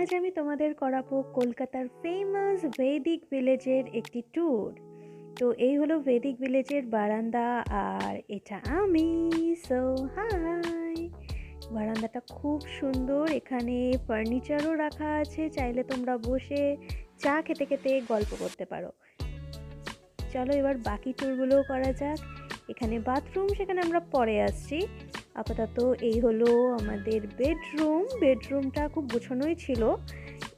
আজ আমি তোমাদের করাবো কলকাতার ফেমাস ভেদিক ভিলেজের একটি ট্যুর। তো এই হলো ভেদিক ভিলেজের বারান্দা আর এটা আমি। সো হাই, বারান্দাটা খুব সুন্দর, এখানে ফার্নিচারও রাখা আছে, চাইলে তোমরা বসে চা খেতে খেতে গল্প করতে পারো। চলো এবার বাকি ট্যুরগুলোও করা যাক। এখানে বাথরুম, সেখানে আমরা পরে আসছি। আপাতত এই হলো আমাদের বেডরুমটা খুব গোছানোই ছিল,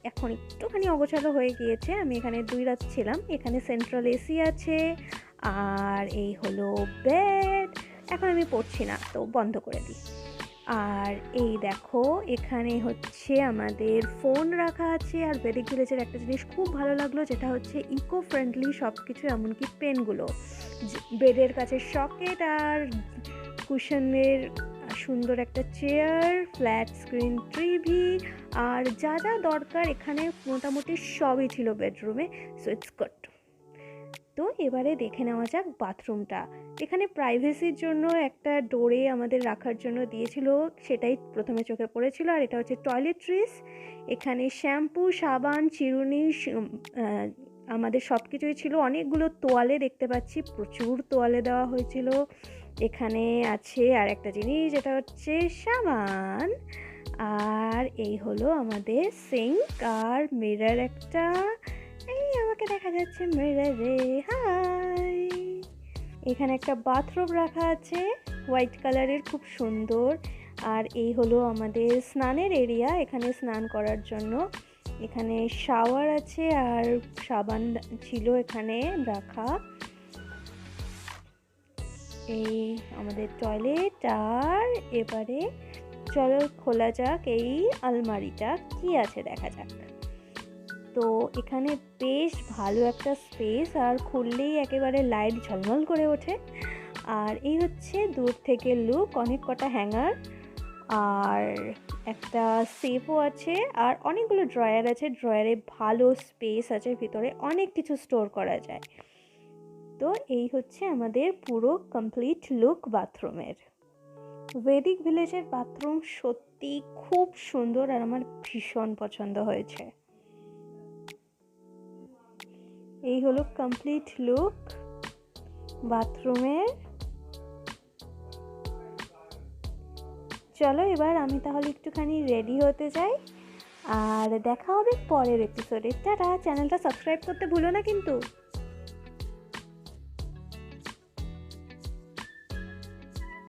এখন একটুখানি অগোছালো হয়ে গিয়েছে। আমি এখানে 2 রাত ছিলাম। এখানে সেন্ট্রাল এসি আছে আর এই হলো বেড। এখন আমি পড়ছি না, তো বন্ধ করে দিই। আর এই দেখো, এখানে হচ্ছে আমাদের ফোন রাখা আছে। আর ভেদিক ভিলেজের একটা জিনিস খুব ভালো লাগলো, যেটা হচ্ছে ইকো ফ্রেন্ডলি সব কিছু, এমনকি পেনগুলো। বেডের কাছে সকেট আর কুশনের সুন্দর একটা চেয়ার, ফ্ল্যাট স্ক্রিন টিভি, আর যা যা দরকার এখানে মোটামুটি সবই ছিল বেডরুমে। So it's good. তো এবারে দেখে নেওয়া যাক বাথরুমটা। এখানে প্রাইভেসির জন্য একটা ডোরে আমাদের রাখার জন্য দিয়েছিল, সেটাই প্রথমে চোখে পড়েছিল। আর এটা হচ্ছে টয়লেট্রিস। এখানে শ্যাম্পু, সাবান, চিরুনি, আমাদের সব কিছুই ছিল। অনেকগুলো তোয়ালে দেখতে পাচ্ছি, প্রচুর তোয়ালে দেওয়া হয়েছিল। এখানে আছে আর একটা জিনিস, যেটা হচ্ছে সাবান। আর এই হলো আমাদের সিঙ্ক আর মিরর একটা। এই আমাকে দেখা যাচ্ছে মিররে, হাই। এখানে একটা বাথরুম রাখা আছে হোয়াইট কালারের, খুব সুন্দর। আর এই হলো আমাদের স্নানের এরিয়া, এখানে স্নান করার জন্য। এখানে শাওয়ার আছে আর সাবান ছিল এখানে রাখা। এই আমাদের টয়লেট। আর এবারে চলো খোলা যাক এই আলমারিটা, কি আছে দেখা যাক। তো এখানে বেশ ভালো একটা স্পেস, আর খুললেই একেবারে লাইট ঝলমল করে ওঠে। আর এই হচ্ছে দূর থেকে লুক, অনেক কটা হ্যাঙ্গার আর একটা সেফও আছে, আর অনেকগুলো ড্রয়ার আছে। ড্রয়ারে ভালো স্পেস আছে, ভিতরে অনেক কিছু স্টোর করা যায়। তো এই হচ্ছে আমাদের পুরো কমপ্লিট লুক বাথরুমের। ভেদিক ভিলেজের বাথরুম সত্যি খুব সুন্দর আর আমার ভীষণ পছন্দ হয়েছে। এই হলো কমপ্লিট লুক বাথরুমের। চলো এবার আমি তাহলে একটুখানি রেডি হতে যাই, আর দেখা হবে পরের এপিসোডে। টাটা। চ্যানেলটা সাবস্ক্রাইব করতে ভুলো না কিন্তু।